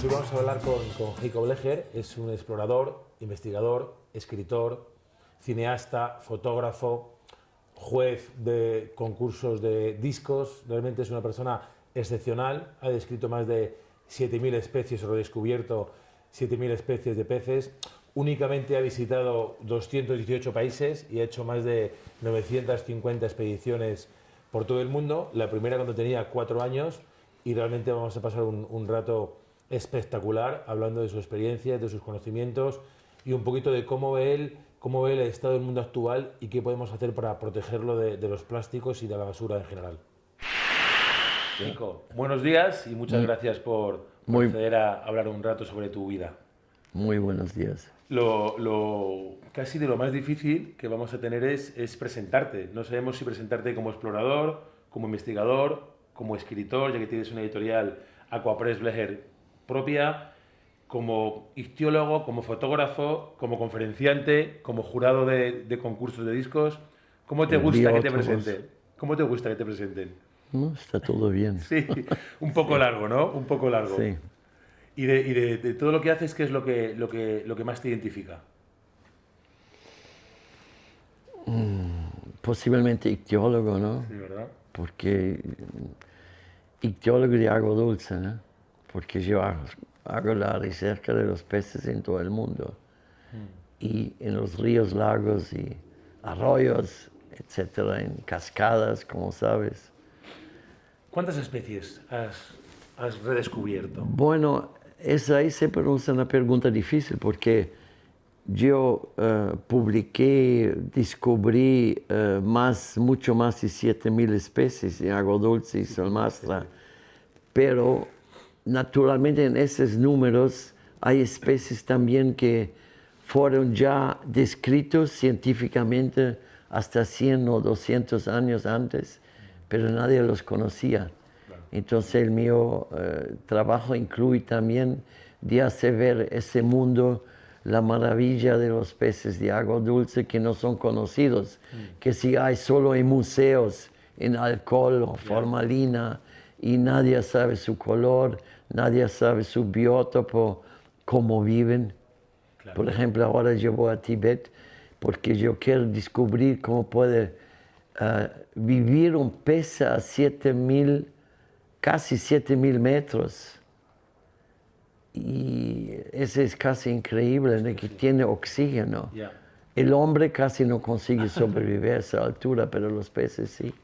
Pues hoy vamos a hablar con Jacob Leger. Es un explorador, investigador, escritor, cineasta, fotógrafo, juez de concursos de discos. Realmente es una persona excepcional. Ha descrito más de 7.000 especies o redescubierto 7.000 especies de peces. Únicamente ha visitado 218 países y ha hecho más de 950 expediciones por todo el mundo. La primera cuando tenía 4 años, y realmente vamos a pasar un rato espectacular hablando de sus experiencias, de sus conocimientos y un poquito de cómo ve él el estado del mundo actual y qué podemos hacer para protegerlo de los plásticos y de la basura en general. Nico, buenos días y muchas gracias por acceder a hablar un rato sobre tu vida. Muy buenos días. Casi de lo más difícil que vamos a tener es presentarte. No sabemos si presentarte como explorador, como investigador, como escritor, ya que tienes una editorial Aquapress Leger propia, como ictiólogo, como fotógrafo, como conferenciante, como jurado de concursos de discos. ¿Cómo te gusta que te presenten? ¿Cómo te gusta que te presenten? No, está todo bien. Sí, un poco largo, ¿no? Un poco largo. Sí. Y de todo lo que haces, ¿qué es lo que más te identifica? Posiblemente ictiólogo, ¿no? Sí, ¿verdad? Porque ictiólogo de agua dulce, ¿no? Porque yo hago la recerca de los peces en todo el mundo. Y en los ríos, lagos y arroyos, etcétera, en cascadas, como sabes. ¿Cuántas especies has redescubierto? Bueno, esa ahí siempre es una pregunta difícil porque yo publiqué, descubrí mucho más de 7.000 especies de agua dulce y salmastra, pero naturalmente en esos números hay especies también que fueron ya descritos científicamente hasta 100 o 200 años antes, pero nadie los conocía. Entonces el mío trabajo incluye también de hacer ver ese mundo, la maravilla de los peces de agua dulce que no son conocidos, que si hay solo en museos, en alcohol o formalina, y nadie sabe su color, nadie sabe su biótopo, cómo viven. Claro. Por ejemplo, ahora yo voy a Tíbet porque yo quiero descubrir cómo puede vivir un pez a casi 7.000 metros. Y eso es casi increíble, que tiene oxígeno. Yeah. El hombre casi no consigue sobrevivir a esa altura, pero los peces sí.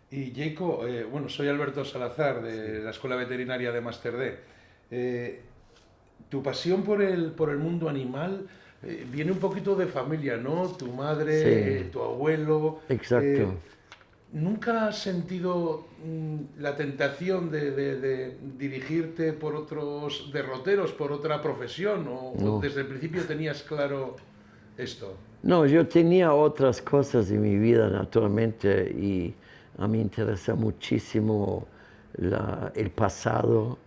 Y Jacob, bueno, soy Alberto Salazar de la Escuela Veterinaria de Máster D. Tu pasión por el mundo animal viene un poquito de familia, ¿no? Tu madre, Sí. Tu abuelo. Exacto. ¿Nunca has sentido la tentación de dirigirte por otros derroteros, por otra profesión? ¿O desde el principio tenías claro esto? No, yo tenía otras cosas en mi vida, naturalmente, y a mí me interesa muchísimo el pasado,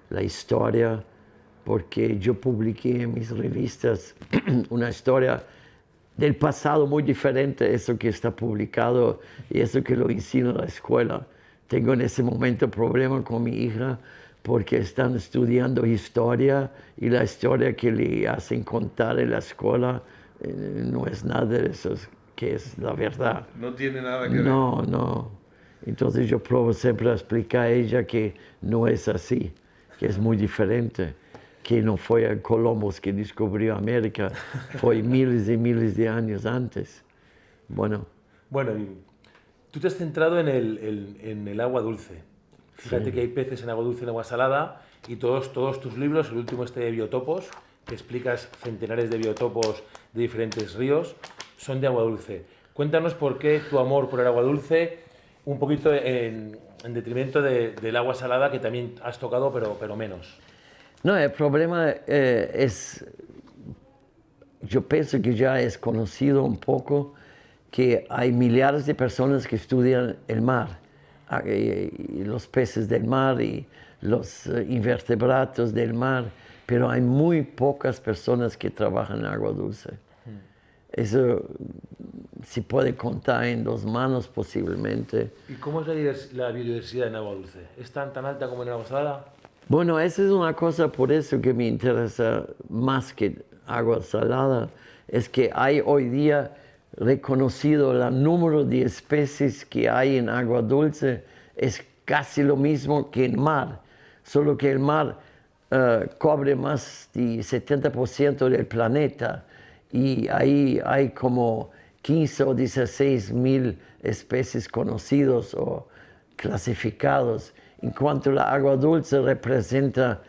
la historia, porque yo publiqué en mis revistas una historia del pasado muy diferente a eso que está publicado y eso que lo enseño en la escuela. Tengo en ese momento problemas con mi hija porque están estudiando historia y la historia que le hacen contar en la escuela no es nada de eso que es la verdad. No tiene nada que ver. No. Entonces yo pruebo siempre a explicar a ella que no es así, que es muy diferente, que no fue el Columbus que descubrió América, fue miles y miles de años antes. Bueno, tú te has centrado en el agua dulce. Fíjate que hay peces en agua dulce y en agua salada, y todos tus libros, el último de biotopos, que explicas centenares de biotopos de diferentes ríos, son de agua dulce. Cuéntanos por qué tu amor por el agua dulce, un poquito en detrimento del agua salada, que también has tocado, pero menos. No, el problema es, yo pienso que ya es conocido un poco que hay millares de personas que estudian el mar, y los peces del mar y los invertebrados del mar, pero hay muy pocas personas que trabajan en agua dulce. Eso se puede contar en 2 manos posiblemente. ¿Y cómo es la biodiversidad en agua dulce? ¿Es tan alta como en agua salada? Bueno, esa es una cosa por eso que me interesa más que agua salada, es que hay hoy día reconocido el número de especies que hay en agua dulce, es casi lo mismo que en mar, solo que el mar cobre más de 70% del planeta y ahí hay como 15 o 16 mil especies conocidos o clasificados. En cuanto a la agua dulce representa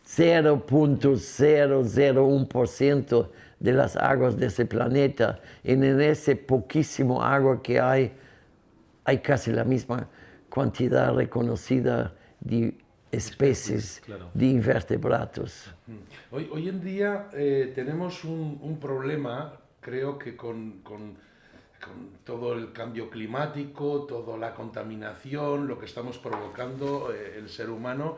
0.001% de las aguas de ese planeta. Y en ese poquísimo agua que hay casi la misma cantidad reconocida de especies claro, de invertebrados. Hoy en día tenemos un problema, creo que con todo el cambio climático, toda la contaminación, lo que estamos provocando el ser humano.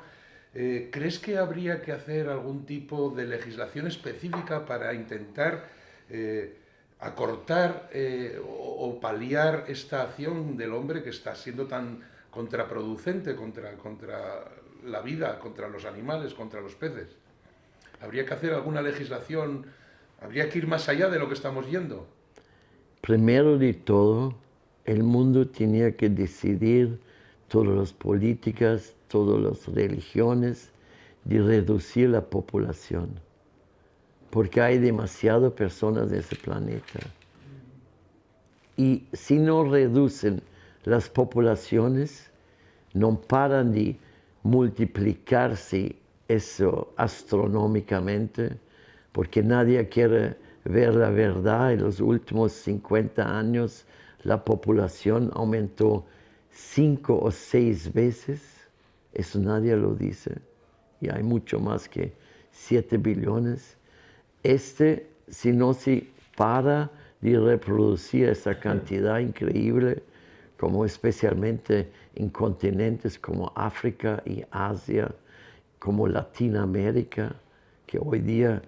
¿Crees que habría que hacer algún tipo de legislación específica para intentar acortar o paliar esta acción del hombre que está siendo tan contraproducente contra la vida, contra los animales, contra los peces? ¿Habría que hacer alguna legislación? ¿Habría que ir más allá de lo que estamos yendo? Primero de todo, el mundo tenía que decidir, todas las políticas, todas las religiones, de reducir la población, porque hay demasiadas personas en ese planeta. Y si no reducen las poblaciones, no paran de multiplicarse eso astronómicamente, porque nadie quiere ver la verdad. En los últimos 50 años la población aumentó 5 o 6 veces, eso nadie lo dice, y hay mucho más que 7 billones. Si no se para de reproducir esa cantidad increíble, como especialmente en continentes como África y Asia, como Latinoamérica, que hoy día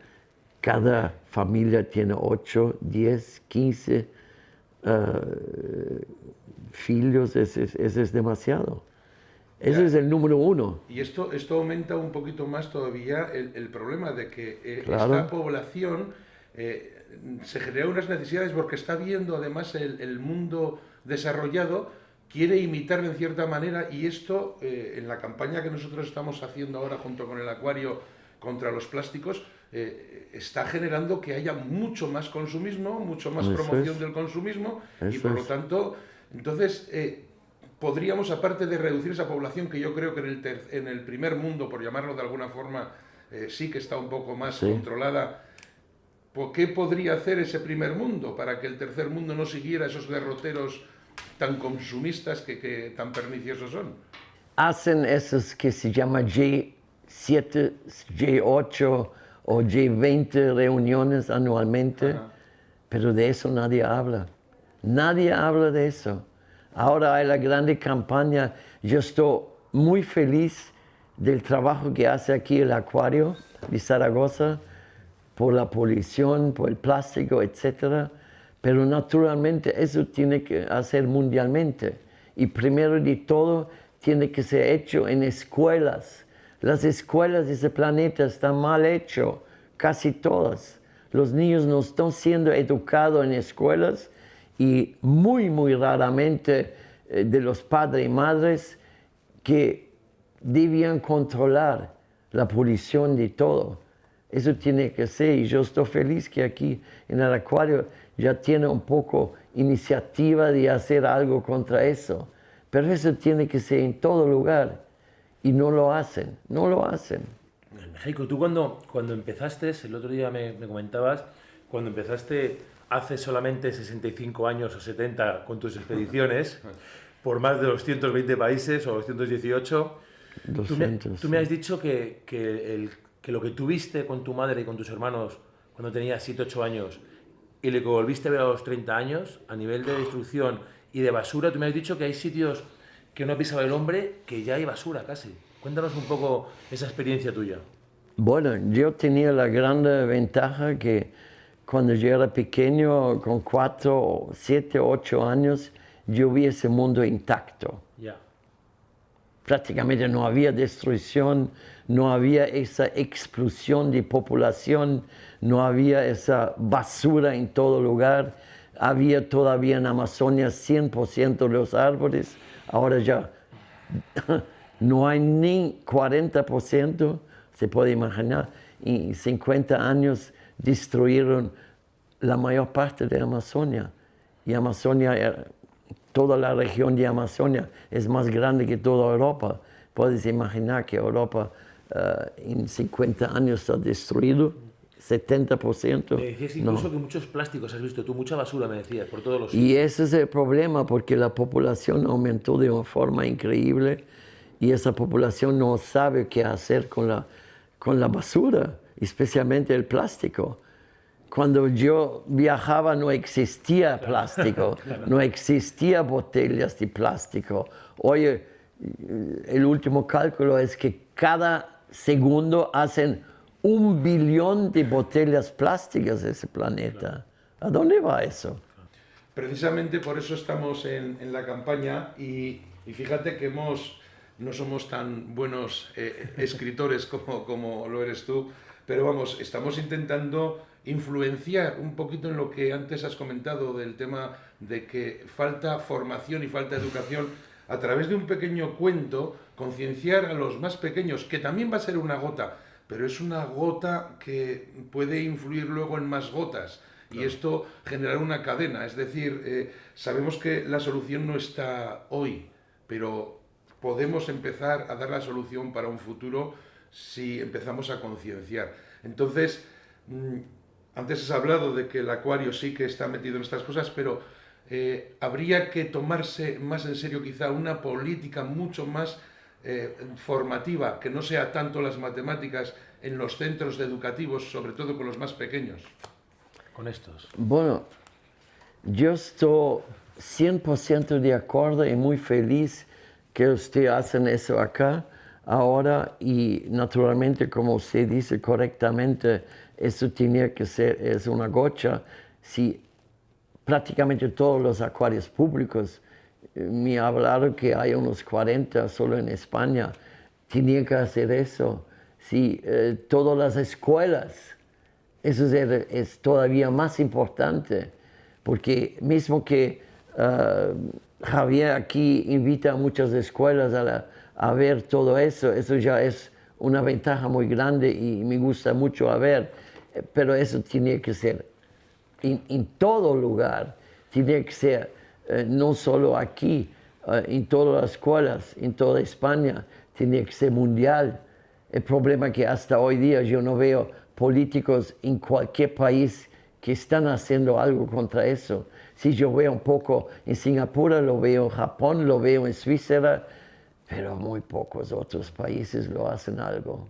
cada familia tiene 8, 10, 15 hijos, ese es demasiado. Ese es el número 1. Y esto aumenta un poquito más todavía el problema de que Claro. esta población se genera unas necesidades porque está viendo además el mundo desarrollado, quiere imitar en cierta manera, y esto en la campaña que nosotros estamos haciendo ahora junto con el Acuario contra los plásticos, está generando que haya mucho más consumismo, mucho más promoción del consumismo, y por lo tanto, entonces podríamos, aparte de reducir esa población, que yo creo que en el primer mundo, por llamarlo de alguna forma, sí que está un poco más controlada, ¿qué podría hacer ese primer mundo para que el tercer mundo no siguiera esos derroteros tan consumistas que tan perniciosos son? Hacen esos que se llama G7, G8 o G20 reuniones anualmente, pero de eso nadie habla. Nadie habla de eso. Ahora hay la grande campaña. Yo estoy muy feliz del trabajo que hace aquí el Acuario de Zaragoza por la polución, por el plástico, etc. Pero naturalmente eso tiene que hacer mundialmente. Y primero de todo tiene que ser hecho en escuelas. Las escuelas de ese planeta están mal hechas, casi todas. Los niños no están siendo educados en escuelas y muy, muy raramente de los padres y madres que debían controlar la polución de todo. Eso tiene que ser, y yo estoy feliz que aquí en el Acuario ya tiene un poco iniciativa de hacer algo contra eso. Pero eso tiene que ser en todo lugar. Y no lo hacen, no lo hacen. Heiko, tú cuando empezaste, el otro día me comentabas, cuando empezaste hace solamente 65 años o 70 con tus expediciones, por más de 220 países o 218, 200, tú me has dicho que lo que tuviste con tu madre y con tus hermanos cuando tenías 7 8 años y lo que volviste a ver a los 30 años, a nivel de destrucción y de basura, tú me has dicho que hay sitios que no ha pisado el hombre, que ya hay basura casi. Cuéntanos un poco esa experiencia tuya. Bueno, yo tenía la gran ventaja que cuando yo era pequeño, con 4, 7, 8 años, yo vi ese mundo intacto. Ya. prácticamente no había destrucción, no había esa explosión de población, no había esa basura en todo lugar. Había todavía en Amazonia 100% de los árboles, ahora ya no hay ni 40%, se puede imaginar. En 50 años destruyeron la mayor parte de Amazonia. Y Amazonia, toda la región de Amazonia es más grande que toda Europa. Puedes imaginar que Europa en 50 años está destruido, 70%. Me decías incluso no. que muchos plásticos has visto tú, mucha basura me decías, por todos los Y ese es el problema, porque la población aumentó de una forma increíble y esa población no sabe qué hacer con la basura, especialmente el plástico. Cuando yo viajaba no existía plástico, no existía botellas de plástico. Hoy el último cálculo es que cada segundo hacen 1 billón de botellas plásticas en ese planeta. ¿A dónde va eso? Precisamente por eso estamos en la campaña y fíjate que no somos tan buenos escritores como lo eres tú, pero vamos, estamos intentando influenciar un poquito en lo que antes has comentado del tema de que falta formación y falta educación, a través de un pequeño cuento, concienciar a los más pequeños, que también va a ser una gota, pero es una gota que puede influir luego en más gotas. Y esto generará una cadena, es decir, sabemos que la solución no está hoy, pero podemos empezar a dar la solución para un futuro si empezamos a concienciar. Entonces, antes has hablado de que el acuario sí que está metido en estas cosas, pero habría que tomarse más en serio quizá una política mucho más formativa, que no sea tanto las matemáticas en los centros educativos, sobre todo con los más pequeños. con estos. Bueno, yo estoy 100% de acuerdo y muy feliz que ustedes hacen eso acá ahora y naturalmente, como usted dice correctamente, eso tenía que ser, es una gocha. Si prácticamente todos los acuarios públicos, me hablaron que hay unos 40 solo en España, tenían que hacer eso. Si todas las escuelas, eso es todavía más importante, porque mismo que Javier aquí invita a muchas escuelas a ver todo eso, eso ya es una ventaja muy grande y me gusta mucho a ver, pero eso tiene que ser en todo lugar, tiene que ser no solo aquí, en todas las escuelas, en toda España, tiene que ser mundial. El problema es que hasta hoy día yo no veo políticos en cualquier país que están haciendo algo contra eso. Si yo veo un poco en Singapur, lo veo en Japón, lo veo en Suiza, pero muy pocos otros países lo hacen algo.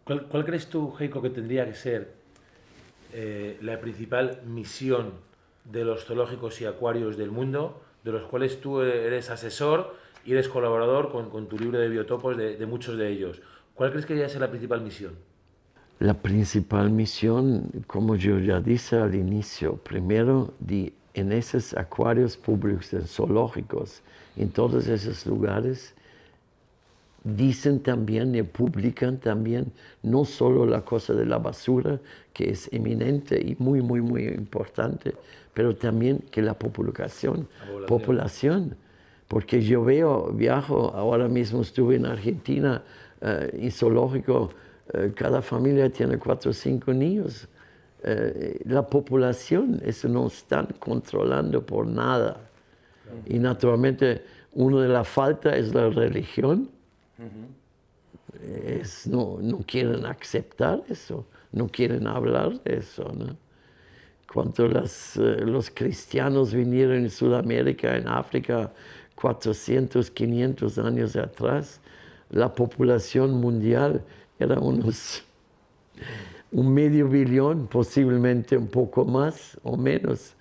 ¿Cuál crees tú, Heiko, que tendría que ser la principal misión de los zoológicos y acuarios del mundo, de los cuales tú eres asesor y eres colaborador con tu libro de biotopos de muchos de ellos? ¿Cuál crees que debería ser la principal misión? La principal misión, como yo ya dije al inicio, primero en esos acuarios públicos, en zoológicos, en todos esos lugares, dicen también y publican también no solo la cosa de la basura, que es eminente y muy, muy, muy importante, pero también que la población, porque yo viajo, ahora mismo estuve en Argentina, en zoológico, cada familia tiene 4 o 5 niños. La población, eso no están controlando por nada. Y naturalmente, una de las faltas es la religión. No quieren aceptar eso, no quieren hablar de eso, ¿no? Cuando los cristianos vinieron en Sudamérica, en África, 400, 500 años atrás, la población mundial era un medio billón, posiblemente un poco más o menos.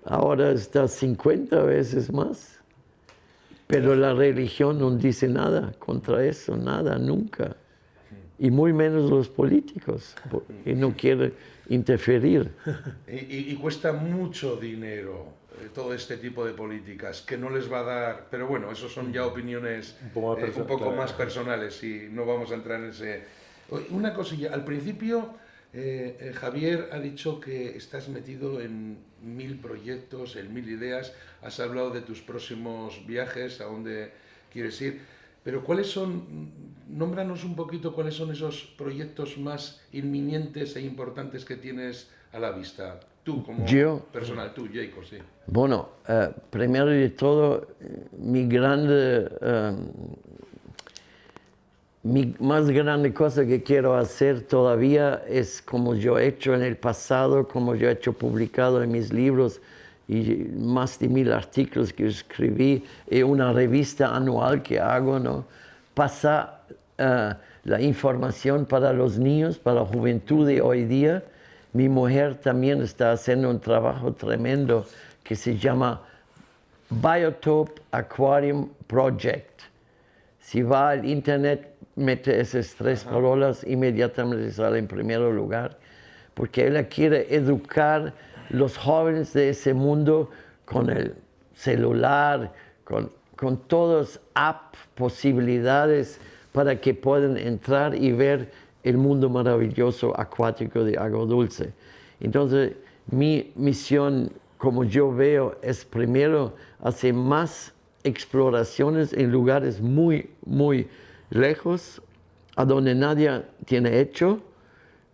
Ahora está 50 veces más. Pero la religión no dice nada contra eso, nada, nunca. Y muy menos los políticos, porque no quieren interferir. Y cuesta mucho dinero todo este tipo de políticas, que no les va a dar, pero bueno, eso son ya opiniones Un poco más un poco claro. más personales y no vamos a entrar en ese... Una cosilla, al principio Javier ha dicho que estás metido en 1000 proyectos, en 1000 ideas, has hablado de tus próximos viajes, a dónde quieres ir, pero ¿cuáles son, nómbranos un poquito cuáles son esos proyectos más inminentes e importantes que tienes a la vista? Tú como personal, tú, Jacob, sí. Bueno, primero de todo, mi más grande cosa que quiero hacer todavía es como yo he hecho en el pasado, como yo he hecho publicado en mis libros y más de 1000 artículos que escribí y una revista anual que hago, ¿no? Pasar la información para los niños, para la juventud de hoy día. Mi mujer también está haciendo un trabajo tremendo que se llama Biotope Aquarium Project. Si va al internet, mete esas 3 palabras, inmediatamente sale en primer lugar, porque ella quiere educar los jóvenes de ese mundo con el celular, con todas apps, posibilidades para que puedan entrar y ver el mundo maravilloso acuático de Agua Dulce. Entonces, mi misión, como yo veo, es primero hacer más exploraciones en lugares muy, muy lejos, a donde nadie tiene hecho,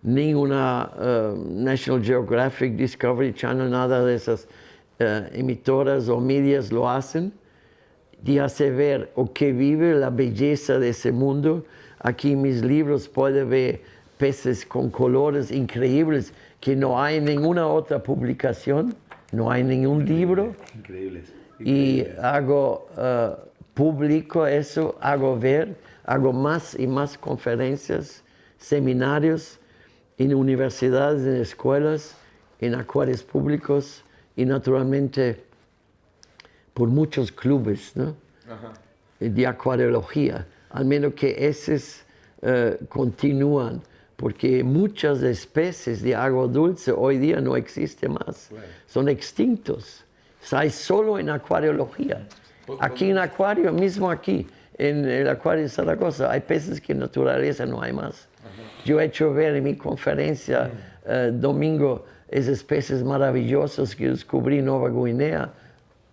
ninguna National Geographic, Discovery Channel, nada de esas emisoras o medias lo hacen, de hacer ver o que vive la belleza de ese mundo. Aquí en mis libros puede ver peces con colores increíbles que no hay en ninguna otra publicación, no hay ningún libro. Increíbles. Y hago público eso, hago ver, hago más y más conferencias, seminarios en universidades, en escuelas, en acuarios públicos y naturalmente por muchos clubes, ¿no? De acuariología. Al menos que esos continúan, porque muchas especies de agua dulce hoy día no existen más, son extintos. Hay solo en acuariología. Aquí en acuario, mismo aquí, en el acuario de Zaragoza, hay peces que en naturaleza no hay más. Yo he hecho ver en mi conferencia domingo esas peces maravillosos que descubrí en Nueva Guinea.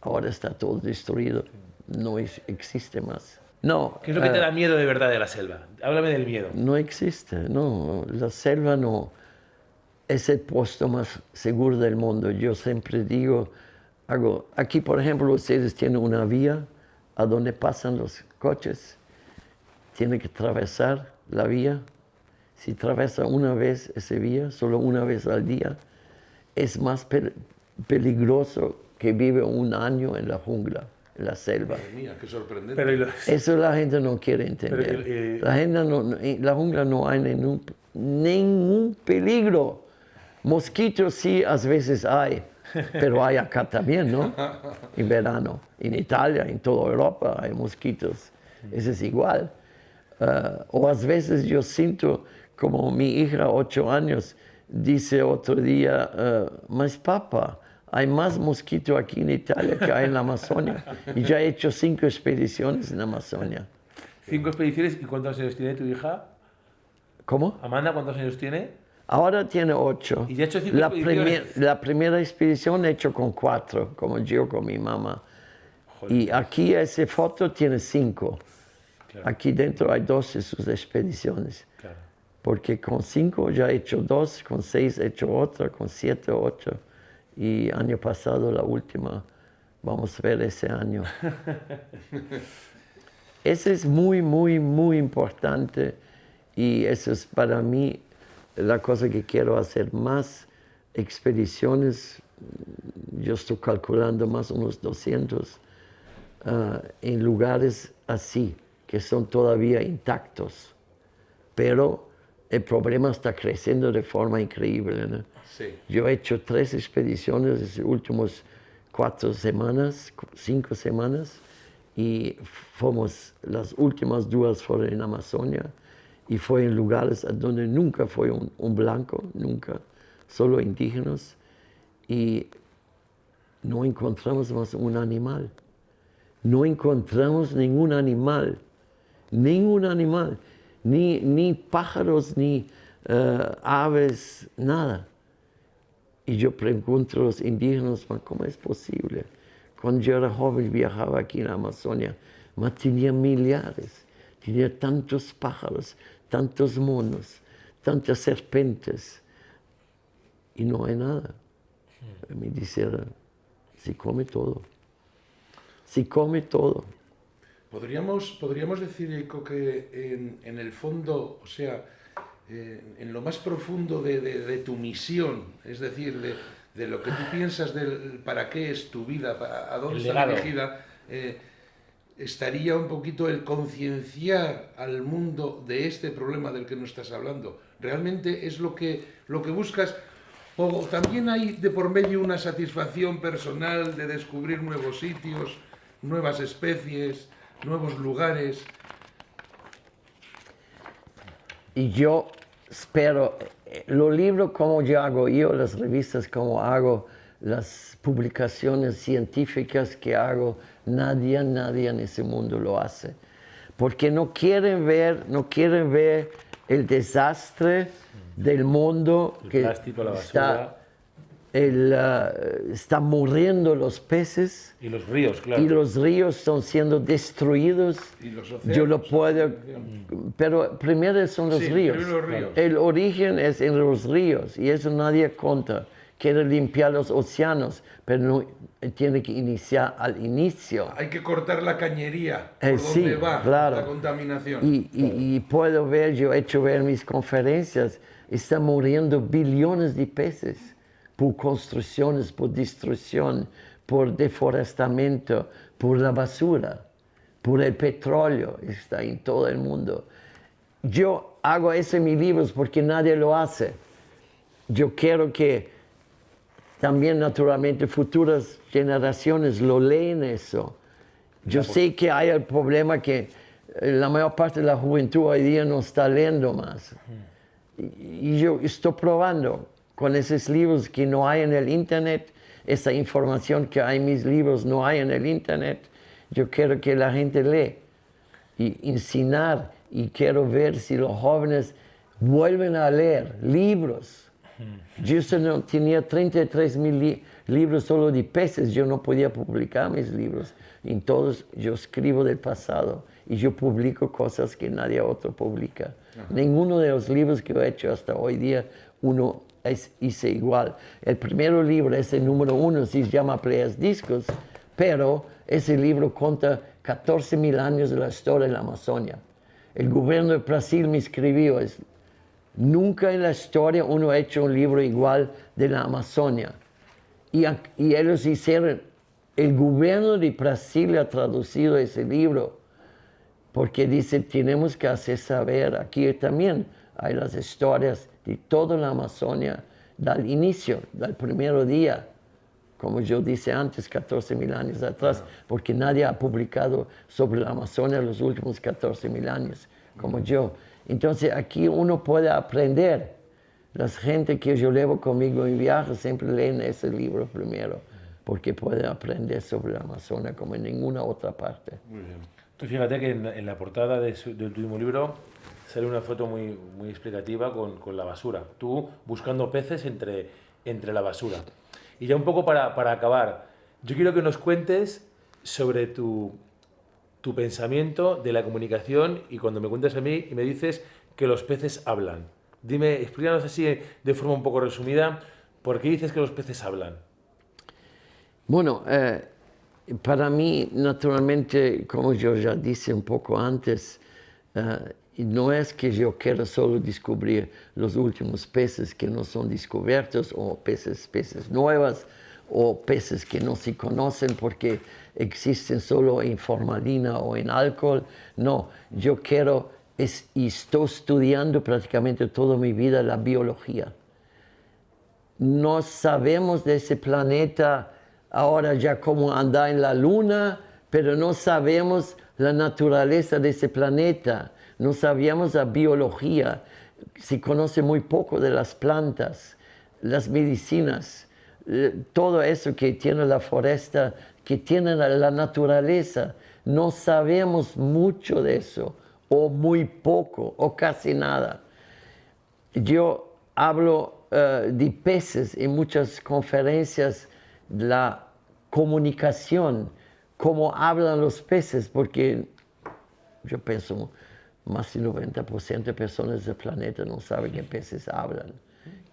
Ahora está todo destruido, no existe más. No, ¿Qué es lo que te da miedo de verdad de la selva? Háblame del miedo. no existe, no. La selva no es el puesto más seguro del mundo. Yo siempre digo, aquí por ejemplo ustedes tienen una vía a donde pasan los coches. Tienen que atravesar la vía. Si atraviesa una vez esa vía, solo una vez al día, es más peligroso que vive un año en la jungla, en la selva. Madre mía, qué sorprendente. Pero Eso la gente no quiere entender. En la jungla no hay ningún peligro. Mosquitos sí, a veces hay, pero hay acá también, ¿no? En verano. En Italia, en toda Europa hay mosquitos. Eso es igual. O a veces yo siento como mi hija, 8 años, dice otro día, mas papá, hay más mosquito aquí en Italia que hay en la Amazonia. Y ya he hecho 5 expediciones en la Amazonia. 5 expediciones, ¿y cuántos años tiene tu hija? ¿Cómo? Amanda, ¿cuántos años tiene? Ahora tiene 8. ¿Y ya ha hecho 5 expediciones? La primera expedición he hecho con 4, como yo con mi mamá. Joder. Y aquí esa foto tiene 5. Claro. Aquí dentro hay 12 sus expediciones. Claro. Porque con 5 ya he hecho 2, con 6 he hecho otra, con 7 8. Y año pasado la última, vamos a ver ese año. Eso es muy, muy, muy importante y eso es para mí la cosa que quiero hacer, más expediciones. Yo estoy calculando más unos 200 en lugares así, que son todavía intactos. Pero el problema está creciendo de forma increíble, ¿no? Sí. Yo he hecho 3 expediciones en las últimas 4 semanas, 5 semanas, y las últimas 2 fueron en Amazonia, y fue en lugares donde nunca fue un blanco, nunca, solo indígenas, y no encontramos más un animal. No encontramos ningún animal, ni pájaros, ni aves, nada. Y yo pregunto a los indígenas, ¿cómo es posible? Cuando yo era joven viajaba aquí en la Amazonia, tenía millares, tenía tantos pájaros, tantos monos, tantas serpientes, y no hay nada. Me dijeron, se come todo. Se come todo. Podríamos decir, Jacob, que en el fondo, o sea, en lo más profundo de tu misión, es decir, de lo que tú piensas del para qué es tu vida, a dónde está dirigida, estaría un poquito el concienciar al mundo de este problema del que nos estás hablando. ¿Realmente es lo que buscas? ¿O también hay de por medio una satisfacción personal de descubrir nuevos sitios, nuevas especies, nuevos lugares? Y yo espero, los libros como yo hago yo, las revistas como hago, las publicaciones científicas que hago, nadie en ese mundo lo hace. Porque no quieren ver el desastre del mundo, el que plástico, la basura. Están muriendo los peces. Y los ríos, claro. Y los ríos están siendo destruidos. Y los océanos. Yo lo puedo, pero primero son los ríos. Los ríos. El origen es en los ríos y eso nadie cuenta. Quiere limpiar los océanos, pero no, tiene que iniciar al inicio. Hay que cortar la cañería por Sí, donde va claro. la contaminación. Y puedo ver, yo he hecho ver en mis conferencias, están muriendo billones de peces por construcciones, por destrucción, por deforestamiento, por la basura, por el petróleo, está en todo el mundo. Yo hago eso en mis libros porque nadie lo hace. Yo quiero que también naturalmente futuras generaciones lo leen eso. Yo sé que hay el problema que la mayor parte de la juventud hoy día no está leyendo más. Y yo estoy probando con esos libros que no hay en el internet, esa información que hay en mis libros no hay en el internet. Yo quiero que la gente lee y enseñar, y quiero ver si los jóvenes vuelven a leer libros. Yo tenía 33,000 libros solo de peces, yo no podía publicar mis libros. En todos yo escribo del pasado y yo publico cosas que nadie otro publica. Ninguno de los libros que he hecho hasta hoy día uno hice igual. El primer libro, ese número 1, se llama Playas Discos, pero ese libro cuenta 14,000 años de la historia de la Amazonia. El gobierno de Brasil me escribió, nunca en la historia uno ha hecho un libro igual de la Amazonia. Y ellos hicieron, el gobierno de Brasil ha traducido ese libro, porque dice, tenemos que hacer saber, aquí también hay las historias de toda la Amazonia, del inicio, del primer día, como yo dije antes, 14,000 años atrás, porque nadie ha publicado sobre la Amazonia los últimos 14,000 años, como yo. Entonces aquí uno puede aprender. La gente que yo llevo conmigo en viajes siempre leen ese libro primero, porque pueden aprender sobre la Amazonia como en ninguna otra parte. Muy bien. Tú fíjate que en la portada del último libro sale una foto muy explicativa con la basura. Tú buscando peces entre la basura. Y ya un poco para acabar, yo quiero que nos cuentes sobre tu pensamiento de la comunicación y cuando me cuentas a mí y me dices que los peces hablan. Dime, explícanos así de forma un poco resumida, ¿por qué dices que los peces hablan? Bueno, para mí, naturalmente, como yo ya dije un poco antes, no es que yo quiera solo descubrir los últimos peces que no son descubiertos o peces nuevos o peces que no se conocen porque existen solo en formalina o en alcohol. No, yo quiero y estoy estudiando prácticamente toda mi vida la biología. No sabemos de ese planeta ahora ya cómo anda en la luna, pero no sabemos la naturaleza de ese planeta, no sabíamos la biología, se conoce muy poco de las plantas, las medicinas, todo eso que tiene la foresta, que tiene la naturaleza. No sabemos mucho de eso, o muy poco, o casi nada. Yo hablo de peces en muchas conferencias, la comunicación, cómo hablan los peces, porque yo pienso más del 90% de personas del planeta no saben que peces hablan.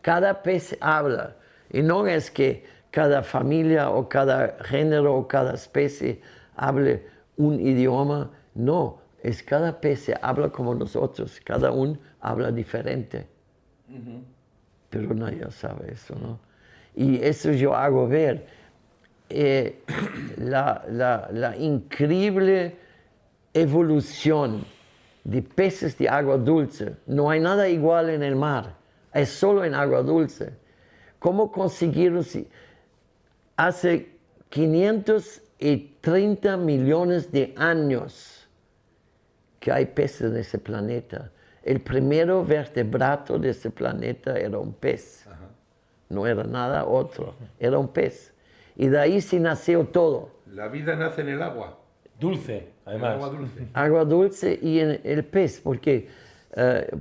Cada pez habla, y no es que cada familia o cada género o cada especie hable un idioma, no, es cada pez habla como nosotros, cada uno habla diferente. Pero nadie sabe eso, ¿no? Y eso yo hago ver la increíble evolución de peces de agua dulce. No hay nada igual en el mar, es solo en agua dulce. ¿Cómo consiguieron? Hace 530 millones de años que hay peces en ese planeta. El primero vertebrato de ese planeta era un pez. Ajá. No era nada otro, era un pez. Y de ahí se nació todo. La vida nace en el agua. Dulce, además. Agua dulce. Agua dulce y en el pez, porque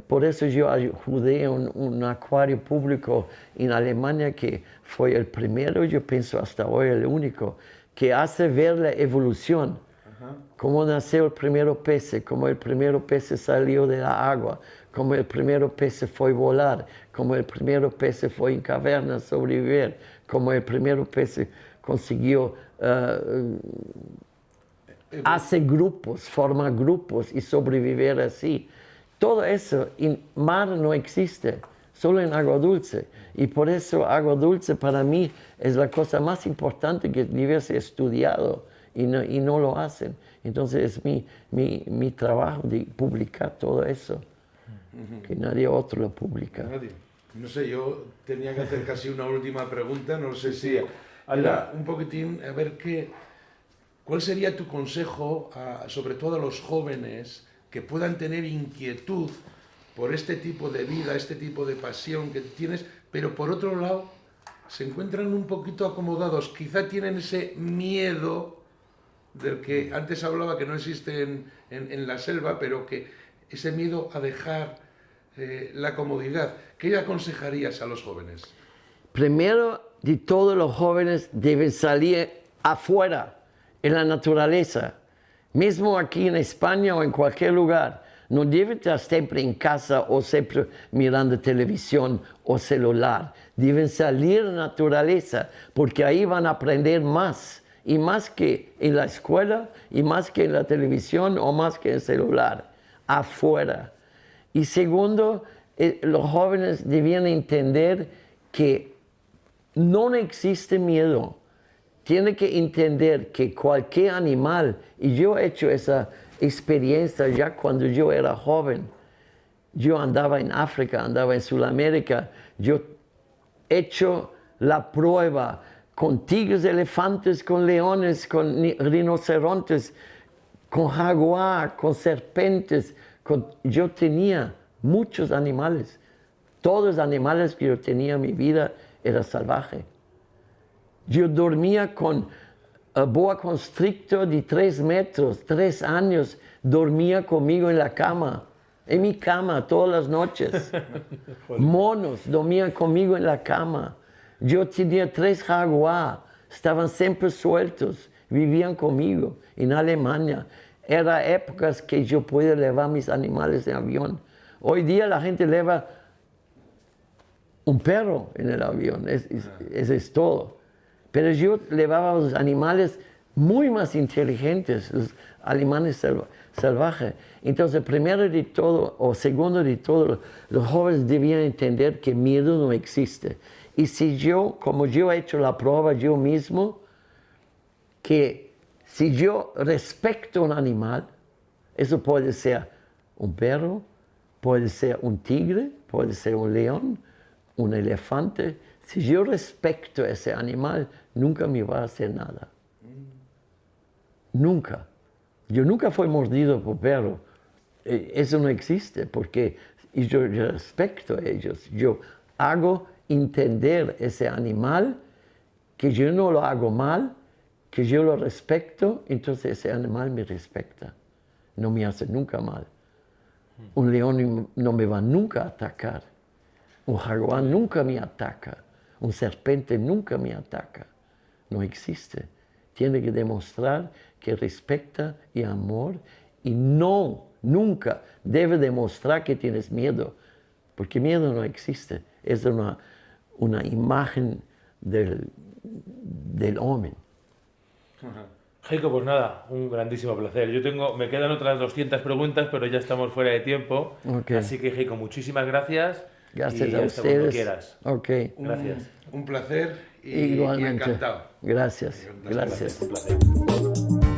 por eso yo ayudé a un acuario público en Alemania que fue el primero, yo pienso hasta hoy el único, que hace ver la evolución. Ajá. Cómo nació el primer pez, cómo el primer pez salió de la agua, cómo el primer pez fue a volar, cómo el primer pez fue en cavernas a sobrevivir, cómo el primer pez consiguió hacer grupos, formar grupos y sobrevivir así. Todo eso en mar no existe, solo en agua dulce. Y por eso agua dulce para mí es la cosa más importante que debe ser estudiado y no lo hacen. Entonces es mi trabajo de publicar todo eso, que nadie otro lo publica. Nadie. No sé, yo tenía que hacer casi una última pregunta, no sé si era un poquitín, a ver ¿cuál sería tu consejo, sobre todo a los jóvenes, que puedan tener inquietud por este tipo de vida, este tipo de pasión que tienes, pero por otro lado se encuentran un poquito acomodados, quizá tienen ese miedo del que antes hablaba que no existe en la selva, pero que ese miedo a dejar la comodidad? ¿Qué le aconsejarías a los jóvenes? Primero de todos los jóvenes deben salir afuera, en la naturaleza. Mismo aquí en España o en cualquier lugar, no deben estar siempre en casa o siempre mirando televisión o celular. Deben salir a la naturaleza, porque ahí van a aprender más, y más que en la escuela, y más que en la televisión o más que en el celular, afuera. Y segundo, los jóvenes debían entender que no existe miedo. Tiene que entender que cualquier animal, y yo he hecho esa experiencia ya cuando yo era joven. Yo andaba en África, andaba en Sudamérica, yo he hecho la prueba con tigres, elefantes, con leones, con rinocerontes, con jaguar, con serpientes. Yo tenía muchos animales. Todos los animales que yo tenía en mi vida eran salvajes. Yo dormía con boa constrictor de 3 metros, 3 años, dormía conmigo en la cama, en mi cama todas las noches. Monos dormían conmigo en la cama. Yo tenía 3 jaguares, estaban siempre sueltos, vivían conmigo en Alemania. Eran épocas que yo podía llevar mis animales en avión. Hoy día la gente lleva un perro en el avión, eso es todo. Pero yo llevaba a los animales muy más inteligentes, los animales salvajes. Entonces, primero de todo, o segundo de todo, los jóvenes debían entender que miedo no existe. Y si yo, como yo he hecho la prueba yo mismo, que si yo respeto un animal, eso puede ser un perro, puede ser un tigre, puede ser un león, un elefante. Si yo respeto a ese animal, nunca me va a hacer nada. Nunca. Yo nunca fui mordido por perro. Eso no existe, porque yo respeto a ellos. Yo hago entender ese animal que yo no lo hago mal, que yo lo respeto, entonces ese animal me respeta. No me hace nunca mal. Un león no me va nunca a atacar. Un jaguar nunca me ataca. Un serpiente nunca me ataca. No existe. Tiene que demostrar que respeta y amor y no, nunca debe demostrar que tienes miedo, porque miedo no existe. Es una imagen del hombre. Heiko, pues nada, un grandísimo placer. Me quedan otras 200 preguntas, pero ya estamos fuera de tiempo. Okay. Así que, Heiko, muchísimas gracias. Gracias y a hasta cuando ustedes. quieras. Okay. Gracias. Un placer y Igualmente. encantado. Gracias. Gracias. Un placer.